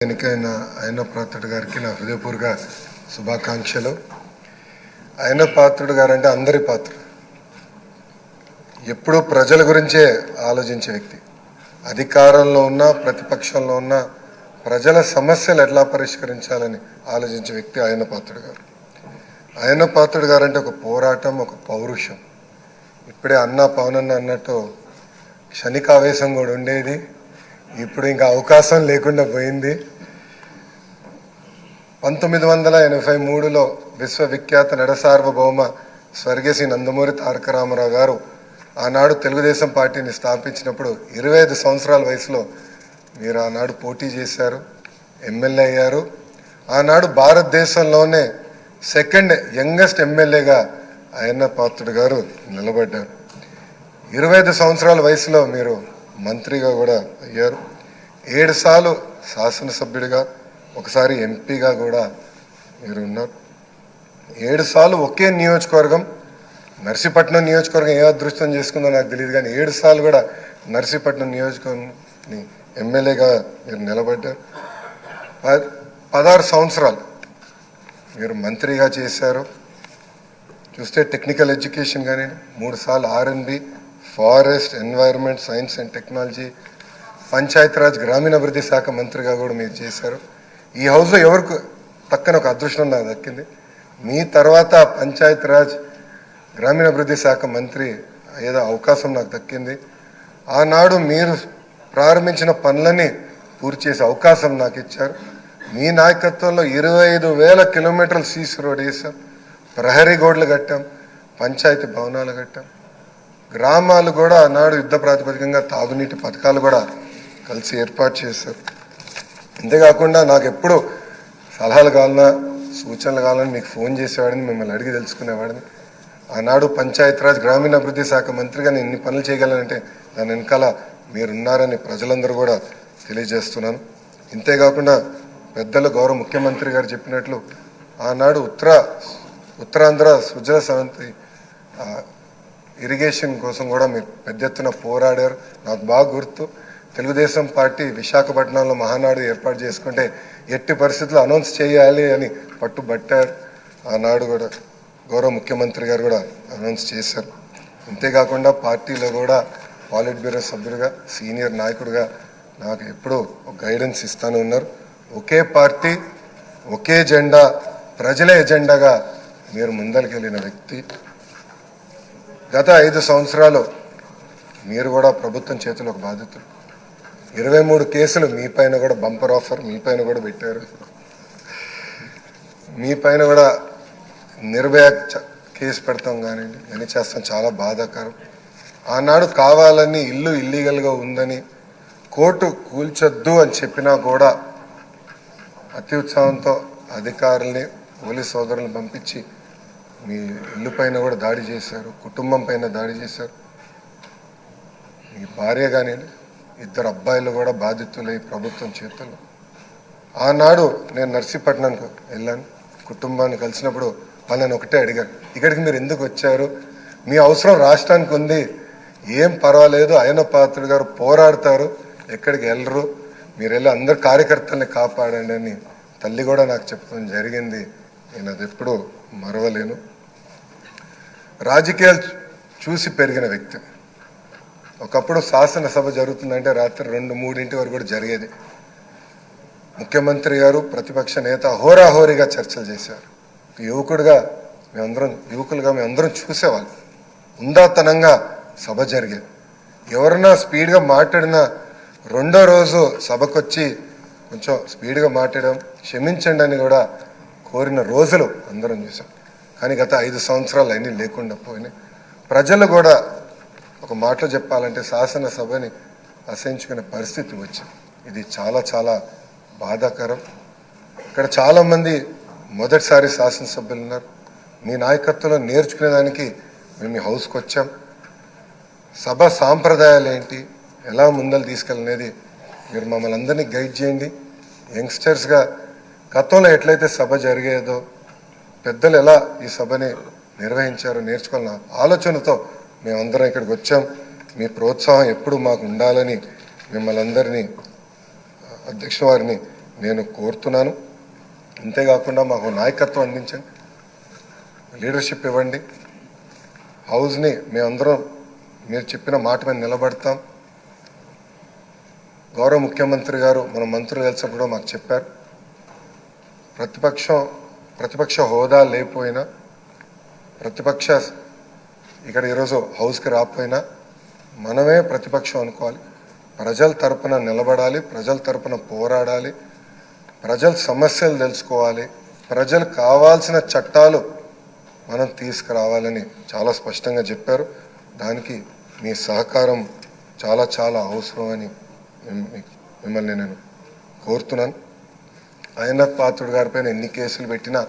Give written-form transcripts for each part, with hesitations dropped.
ఎన్నికైన అయ్యన్న పాత్రుడు గారికి నా హృదయపూర్వక శుభాకాంక్షలు. అయ్యన్న పాత్రుడు గారు అంటే అందరి పాత్రుడు, ఎప్పుడూ ప్రజల గురించే ఆలోచించే వ్యక్తి. అధికారంలో ఉన్న ప్రతిపక్షంలో ఉన్న ప్రజల సమస్యలు ఎట్లా పరిష్కరించాలని ఆలోచించే వ్యక్తి అయ్యన్న పాత్రుడు గారు. అయ్యన్న పాత్రుడు గారు అంటే ఒక పోరాటం, ఒక పౌరుషం. ఇప్పుడే పవనన్న అన్నట్టు క్షణికావేశం కూడా ఉండేది, ఇప్పుడు ఇంకా అవకాశం లేకుండా పోయింది. 1983లో విశ్వవిఖ్యాత నడసార్వభౌమ స్వర్గీయ నందమూరి తారక రామారావు గారు ఆనాడు తెలుగుదేశం పార్టీని స్థాపించినప్పుడు 25 సంవత్సరాల వయసులో మీరు ఆనాడు పోటీ చేశారు, ఎమ్మెల్యే అయ్యారు. ఆనాడు భారతదేశంలోనే సెకండ్ యంగెస్ట్ ఎమ్మెల్యేగా అయ్యన్న పాత్రుడు గారు నిలబడ్డారు. 25 సంవత్సరాల వయసులో మీరు మంత్రిగా కూడా అయ్యారు. 7 సార్లు శాసనసభ్యుడిగా, ఒకసారి ఎంపీగా కూడా మీరు ఉన్నారు. 7 సార్లు ఒకే నియోజకవర్గం, నర్సీపట్నం నియోజకవర్గం ఏ అదృష్టం చేసుకుందో నాకు తెలియదు, కానీ 7 సార్లు కూడా నర్సీపట్నం నియోజకవర్గం ఎమ్మెల్యేగా మీరు నిలబడ్డారు. 16 సంవత్సరాలు మీరు మంత్రిగా చేశారు. చూస్తే టెక్నికల్ ఎడ్యుకేషన్ కానీ 3 సార్లు R&B, forest, environment, science and technology, Panchayati Raj గ్రామీణాభివృద్ధి శాఖ మంత్రిగా కూడా మీరు చేశారు. ఈ హౌస్లో ఎవరికి పక్కన ఒక అదృష్టం నాకు దక్కింది, మీ తర్వాత పంచాయతీరాజ్ గ్రామీణాభివృద్ధి శాఖ మంత్రి ఏదో అవకాశం నాకు దక్కింది. ఆనాడు మీరు ప్రారంభించిన పనులని పూర్తి చేసే అవకాశం నాకు ఇచ్చారు. మీ నాయకత్వంలో 25,000 కిలోమీటర్లు సీసీ రోడ్ వేసాం, ప్రహరీ గోడలు కట్టాం, పంచాయతీ భవనాలు కట్టాం. గ్రామాలు కూడా ఆనాడు యుద్ధ ప్రాతిపదికంగా తాగునీటి పథకాలు కూడా కలిసి ఏర్పాటు చేశారు. అంతేకాకుండా నాకు ఎప్పుడు సలహాలు కావాలన్నా, సూచనలు కావాలని మీకు ఫోన్ చేసేవాడిని, మిమ్మల్ని అడిగి తెలుసుకునేవాడిని. ఆనాడు పంచాయతీరాజ్ గ్రామీణాభివృద్ధి శాఖ మంత్రిగా నేను ఇన్ని పనులు చేయగలనంటే దాని వెనకాల మీరున్నారని ప్రజలందరూ కూడా తెలియజేస్తున్నాను. ఇంతేకాకుండా పెద్దలు గౌరవ ముఖ్యమంత్రి గారు చెప్పినట్లు ఆనాడు ఉత్తరాంధ్ర సుజల సవంతి ఇరిగేషన్ కోసం కూడా మీరు పెద్ద ఎత్తున పోరాడారు. నాకు బాగా గుర్తు, తెలుగుదేశం పార్టీ విశాఖపట్నంలో మహానాడు ఏర్పాటు చేసుకుంటే ఎట్టి పరిస్థితుల్లో అనౌన్స్ చేయాలి అని పట్టుబట్టారు. ఆనాడు కూడా గౌరవ ముఖ్యమంత్రి గారు కూడా అనౌన్స్ చేశారు. అంతేకాకుండా పార్టీలో కూడా పాలిట్ బ్యూరో సభ్యుడిగా, సీనియర్ నాయకుడిగా నాకు ఎప్పుడూ ఒక గైడెన్స్ ఇస్తానే ఉన్నారు. ఒకే పార్టీ, ఒకే జెండా, ప్రజల ఎజెండాగా మీరు ముందరికెళ్ళిన వ్యక్తి. గత 5 సంవత్సరాలు మీరు కూడా ప్రభుత్వం చేతిలో ఒక బాధితులు. 23 కేసులు మీ పైన కూడా, బంపర్ ఆఫర్ మీ పైన కూడా పెట్టారు. మీ పైన కూడా నిర్భయ కేసు పెడతాం కానివ్వండి, అని చేస్తాం, చాలా బాధాకరం. ఆనాడు కావాలని ఇల్లు ఇల్లీగల్గా ఉందని కోర్టు కూల్చొద్దు అని చెప్పినా కూడా అతి ఉత్సాహంతో అధికారుల్ని, పోలీస్ సోదరులను పంపించి మీ ఇల్లు పైన కూడా దాడి చేశారు, కుటుంబం పైన దాడి చేశారు. మీ భార్య కానీ 2 అబ్బాయిలు కూడా బాధితులై ప్రభుత్వం చేతుల్లో. ఆనాడు నేను నర్సీపట్నంకు వెళ్ళాను, కుటుంబాన్ని కలిసినప్పుడు వాళ్ళని ఒకటే అడిగాను, ఇక్కడికి మీరు ఎందుకు వచ్చారు, మీ అవసరం రాష్ట్రానికి ఉంది, ఏం పర్వాలేదు, అయ్యన్న పాత్రుడు గారు పోరాడతారు, ఎక్కడికి వెళ్ళరు, మీరు వెళ్ళి అందరు కార్యకర్తల్ని కాపాడండి అని తల్లి కూడా నాకు చెప్పడం జరిగింది. నేను అది ఎప్పుడూ మరవలేను. రాజకీయాలు చూసి పెరిగిన వ్యక్తి. ఒకప్పుడు శాసనసభ జరుగుతుందంటే రాత్రి 2-3 వరకు కూడా జరిగేది. ముఖ్యమంత్రి గారు, ప్రతిపక్ష నేత హోరాహోరీగా చర్చలు చేశారు. యువకులుగా మేమందరం చూసేవాళ్ళం. ఉందాతనంగా సభ జరిగేది. ఎవరన్నా స్పీడ్గా మాట్లాడినా 2వ రోజు సభకొచ్చి కొంచెం స్పీడ్గా మాట్లాడడం, క్షమించండి అని కూడా కోరిన రోజులు అందరం చూసాం. కానీ గత 5 సంవత్సరాలు అన్నీ లేకుండా పోయినాయి. ప్రజలు కూడా ఒక మాటలో చెప్పాలంటే శాసనసభని అసహించుకునే పరిస్థితి వచ్చింది. ఇది చాలా చాలా బాధాకరం. ఇక్కడ చాలామంది మొదటిసారి శాసనసభ్యులు ఉన్నారు. మీ నాయకత్వంలో నేర్చుకునేదానికి మేము ఈ హౌస్కి వచ్చాం. సభ సాంప్రదాయాలు ఏంటి, ఎలా ముందలు తీసుకెళ్ళనేది మీరు మమ్మల్ని అందరినీ గైడ్ చేయండి. యంగ్స్టర్స్గా గతంలో ఎట్లయితే సభ జరిగేదో, పెద్దలు ఎలా ఈ సభని నిర్వహించారో నేర్చుకోవాలన్న ఆలోచనతో మేమందరం ఇక్కడికి వచ్చాం. మీ ప్రోత్సాహం ఎప్పుడు మాకు ఉండాలని మిమ్మల్ని అందరినీ అధ్యక్ష వారిని నేను కోరుతున్నాను. అంతేకాకుండా మాకు నాయకత్వం అందించండి, లీడర్షిప్ ఇవ్వండి. హౌస్ని మేమందరం మీరు చెప్పిన మాట మీద నిలబడతాం. గౌరవ ముఖ్యమంత్రి గారు మన మంత్రులు కలిసినప్పుడు మాకు చెప్పారు, ప్రతిపక్ష హోదా లేకపోయినా, ప్రతిపక్ష ఇక్కడ ఈరోజు హౌస్కి రాకపోయినా మనమే ప్రతిపక్షం అనుకోవాలి. ప్రజల తరపున నిలబడాలి, ప్రజల తరపున పోరాడాలి, ప్రజల సమస్యలు తెలుసుకోవాలి, ప్రజలు కావాల్సిన చట్టాలు మనం తీసుకురావాలని చాలా స్పష్టంగా చెప్పారు. దానికి మీ సహకారం చాలా చాలా అవసరం అని మిమ్మల్ని నేను కోరుతున్నాను. అయ్యన్నథ్ పాత్రుడు గారిపైన ఎన్ని కేసులు పెట్టినా,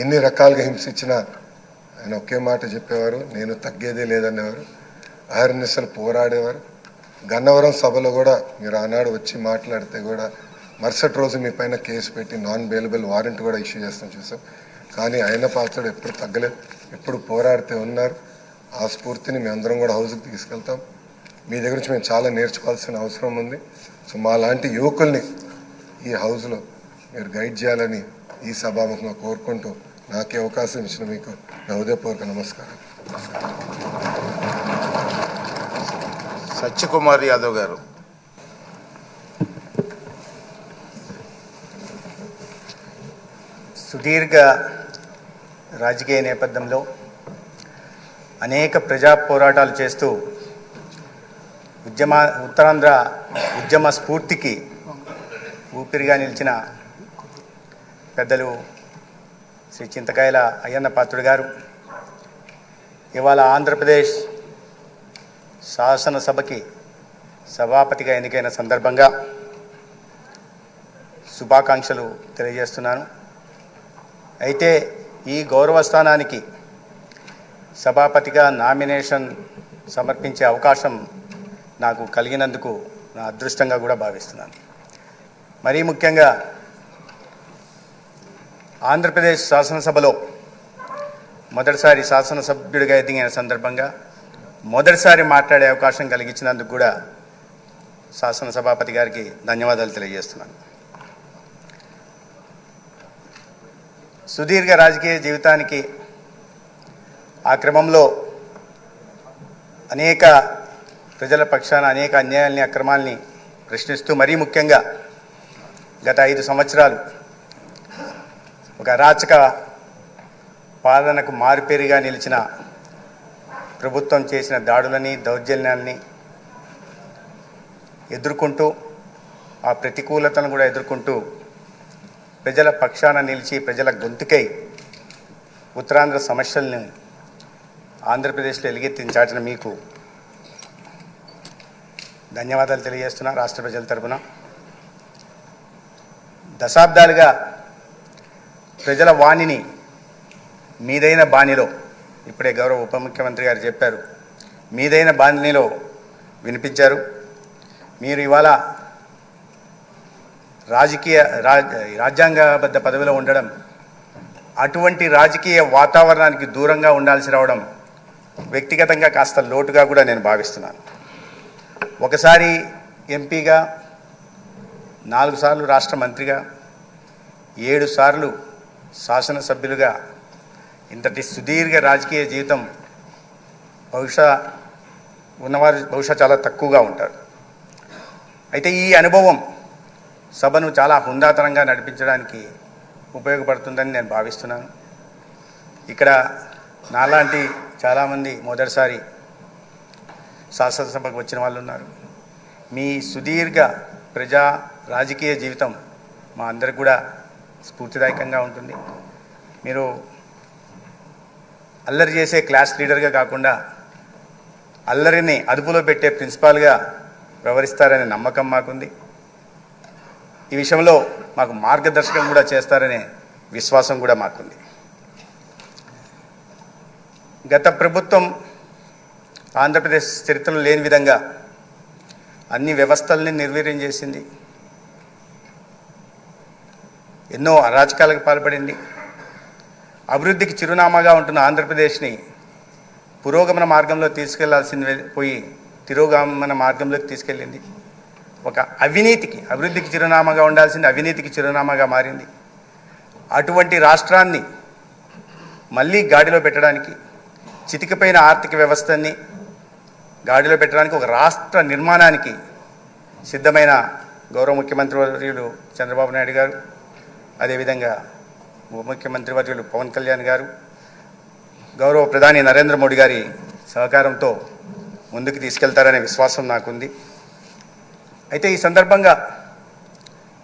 ఎన్ని రకాలుగా హింసించినా ఆయన ఒకే మాట చెప్పేవారు, నేను తగ్గేదే లేదనేవారు. అహర్నిశలు పోరాడేవారు. గన్నవరం సభలో కూడా మీరు ఆనాడు వచ్చి మాట్లాడితే కూడా మరుసటి రోజు మీ పైన కేసు పెట్టి నాన్ బెయిలబుల్ వారెంట్ కూడా ఇష్యూ చేస్తాం చూసాం. కానీ ఆయన పాత్రుడు ఎప్పుడు తగ్గలేదు, ఎప్పుడు పోరాడితే ఉన్నారు. ఆ స్ఫూర్తిని మేము అందరం కూడా హౌస్కి తీసుకెళ్తాం. మీ దగ్గర నుంచి మేము చాలా నేర్చుకోవాల్సిన అవసరం ఉంది. సో మా లాంటి యువకుల్ని ఈ హౌస్లో మీరు గైడ్ చేయాలని ఈ సభాముఖంగా కోరుకుంటూ నాకే అవకాశం ఇచ్చిన మీకు నా హృదయపూర్వక నమస్కారం. సత్యకుమార్ యాదవ్ గారు. సుదీర్ఘ రాజకీయ నేపథ్యంలో అనేక ప్రజా పోరాటాలు చేస్తూ ఉత్తరాంధ్ర ఉద్యమ స్ఫూర్తికి ఊపిరిగా నిలిచిన పెద్దలు శ్రీ చింతకాయల అయ్యన్న పాత్రుడు గారు ఇవాళ ఆంధ్రప్రదేశ్ శాసనసభకి సభాపతిగా ఎన్నికైన సందర్భంగా శుభాకాంక్షలు తెలియజేస్తున్నాను. అయితే ఈ గౌరవ స్థానానికి సభాపతిగా నామినేషన్ సమర్పించే అవకాశం నాకు కలిగినందుకు నా అదృష్టంగా కూడా భావిస్తున్నాను. మరీ ముఖ్యంగా ఆంధ్రప్రదేశ్ శాసనసభలో మొదటిసారి శాసనసభ్యుడిగా ఎదిగిన సందర్భంగా మొదటిసారి మాట్లాడే అవకాశం కలిగించినందుకు కూడా శాసనసభాపతి గారికి ధన్యవాదాలు తెలియజేస్తున్నాను. సుదీర్ఘ రాజకీయ జీవితానికి ఆ క్రమంలో అనేక ప్రజల పక్షాన అనేక అన్యాయాల్ని అక్రమాల్ని ప్రశ్నిస్తూ మరీ ముఖ్యంగా గత 5 సంవత్సరాలు ఒక అరాచక పాలనకు మారుపేరుగా నిలిచిన ప్రభుత్వం చేసిన దాడులని దౌర్జన్యాల్ని ఎదుర్కొంటూ ఆ ప్రతికూలతను కూడా ఎదుర్కొంటూ ప్రజల పక్షాన నిలిచి ప్రజల గొంతుకై ఉత్తరాంధ్ర సమస్యల్ని ఆంధ్రప్రదేశ్లో ఎలుగెత్తించాటిన మీకు ధన్యవాదాలు తెలియజేస్తున్నా. రాష్ట్ర ప్రజల తరపున దశాబ్దాలుగా ప్రజల వాణిని మీదైన బాణిలో, ఇప్పుడే గౌరవ ఉప ముఖ్యమంత్రి గారు చెప్పారు, మీదైన బాణిలో వినిపించారు. మీరు ఇవాళ రాజ్యాంగబద్ధ పదవిలో ఉండడం, అటువంటి రాజకీయ వాతావరణానికి దూరంగా ఉండాల్సి రావడం వ్యక్తిగతంగా కాస్త లోటుగా కూడా నేను భావిస్తున్నాను. ఒకసారి ఎంపీగా, 4 సార్లు రాష్ట్ర మంత్రిగా, 7 సార్లు శాసనసభ్యులుగా ఇంతటి సుదీర్ఘ రాజకీయ జీవితం బహుశా చాలా తక్కువగా ఉంటారు. అయితే ఈ అనుభవం సభను చాలా హుందాతనంగా నడిపించడానికి ఉపయోగపడుతుందని నేను భావిస్తున్నాను. ఇక్కడ నాలాంటి చాలామంది మొదటిసారి శాసనసభకు వచ్చిన వాళ్ళు ఉన్నారు. మీ సుదీర్ఘ ప్రజా రాజకీయ జీవితం మా అందరికి కూడా స్ఫూర్తిదాయకంగా ఉంటుంది. మీరు అల్లరి చేసే క్లాస్ లీడర్గా కాకుండా అల్లరిని అదుపులో పెట్టే ప్రిన్సిపాల్గా వ్యవహరిస్తారనే నమ్మకం మాకుంది. ఈ విషయంలో మాకు మార్గదర్శకం కూడా చేస్తారనే విశ్వాసం కూడా మాకుంది. గత ప్రభుత్వం ఆంధ్రప్రదేశ్ చరిత్రలో లేని విధంగా అన్ని వ్యవస్థల్ని నిర్వీర్యం చేసింది, ఎన్నో అరాచకాలకు పాల్పడింది. అభివృద్ధికి చిరునామాగా ఉంటున్న ఆంధ్రప్రదేశ్ని పురోగమన మార్గంలో తీసుకెళ్లాల్సింది పోయి తిరోగమన మార్గంలోకి తీసుకెళ్ళింది. ఒక అవినీతికి, అభివృద్ధికి చిరునామాగా ఉండాల్సింది అవినీతికి చిరునామాగా మారింది. అటువంటి రాష్ట్రాన్ని మళ్ళీ గాడిలో పెట్టడానికి, చితికిపోయిన ఆర్థిక వ్యవస్థని గాడిలో పెట్టడానికి, ఒక రాష్ట్ర నిర్మాణానికి సిద్ధమైన గౌరవ ముఖ్యమంత్రి వర్యులు చంద్రబాబు నాయుడు గారు, అదేవిధంగా ఉప ముఖ్యమంత్రి వర్యులు పవన్ కళ్యాణ్ గారు, గౌరవ ప్రధాని నరేంద్ర మోడీ గారి సహకారంతో ముందుకు తీసుకెళ్తారనే విశ్వాసం నాకుంది. అయితే ఈ సందర్భంగా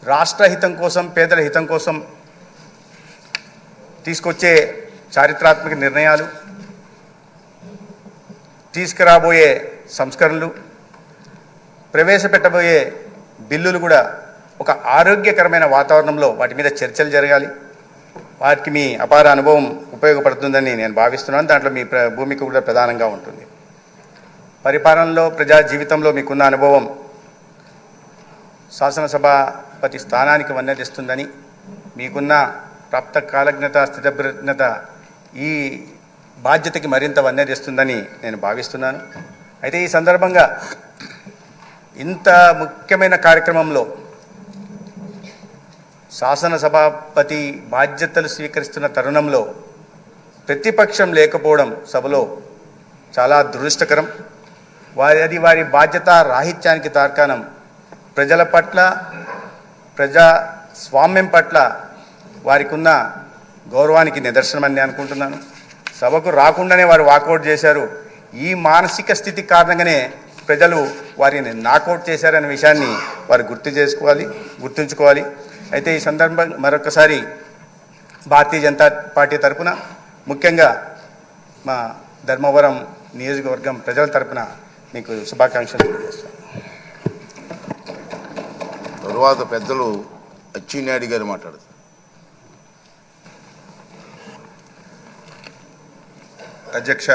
రాష్ట్ర హితం కోసం, పేదల హితం కోసం తీసుకొచ్చే చారిత్రాత్మక నిర్ణయాలు, తీసుకురాబోయే సంస్కరణలు, ప్రవేశపెట్టబోయే బిల్లులు కూడా ఒక ఆరోగ్యకరమైన వాతావరణంలో వాటి మీద చర్చలు జరగాలి. వాటికి మీ అపార అనుభవం ఉపయోగపడుతుందని నేను భావిస్తున్నాను. దాంట్లో మీ భూమిక కూడా ప్రధానంగా ఉంటుంది. పరిపాలనలో, ప్రజా జీవితంలో మీకున్న అనుభవం శాసనసభాపతి స్థానానికి వన్నెదిస్తుందని, మీకున్న ప్రాప్త కాలజ్ఞత, స్థితప్రజ్ఞత ఈ బాధ్యతకి మరింత వన్నెదిస్తుందని నేను భావిస్తున్నాను. అయితే ఈ సందర్భంగా ఇంత ముఖ్యమైన కార్యక్రమంలో శాసనసభాపతి బాధ్యతలు స్వీకరిస్తున్న తరుణంలో ప్రతిపక్షం లేకపోవడం సభలో చాలా దురదృష్టకరం. అది వారి బాధ్యత రాహిత్యానికి తార్కాణం. ప్రజల పట్ల, ప్రజాస్వామ్యం పట్ల వారికి ఉన్న గౌరవానికి నిదర్శనమని నేను అనుకుంటున్నాను. సభకు రాకుండానే వారు వాకౌట్ చేశారు. ఈ మానసిక స్థితి కారణంగానే ప్రజలు వారిని నాకౌట్ చేశారనే విషయాన్ని వారు గుర్తుంచుకోవాలి. అయితే ఈ సందర్భం మరొకసారి భారతీయ జనతా పార్టీ తరఫున, ముఖ్యంగా మా ధర్మవరం నియోజకవర్గం ప్రజల తరఫున మీకు శుభాకాంక్షలు తెలియజేస్తాను. తరువాత పెద్దలు అచ్చెన్నాయుడు గారు మాట్లాడతారు. అధ్యక్ష,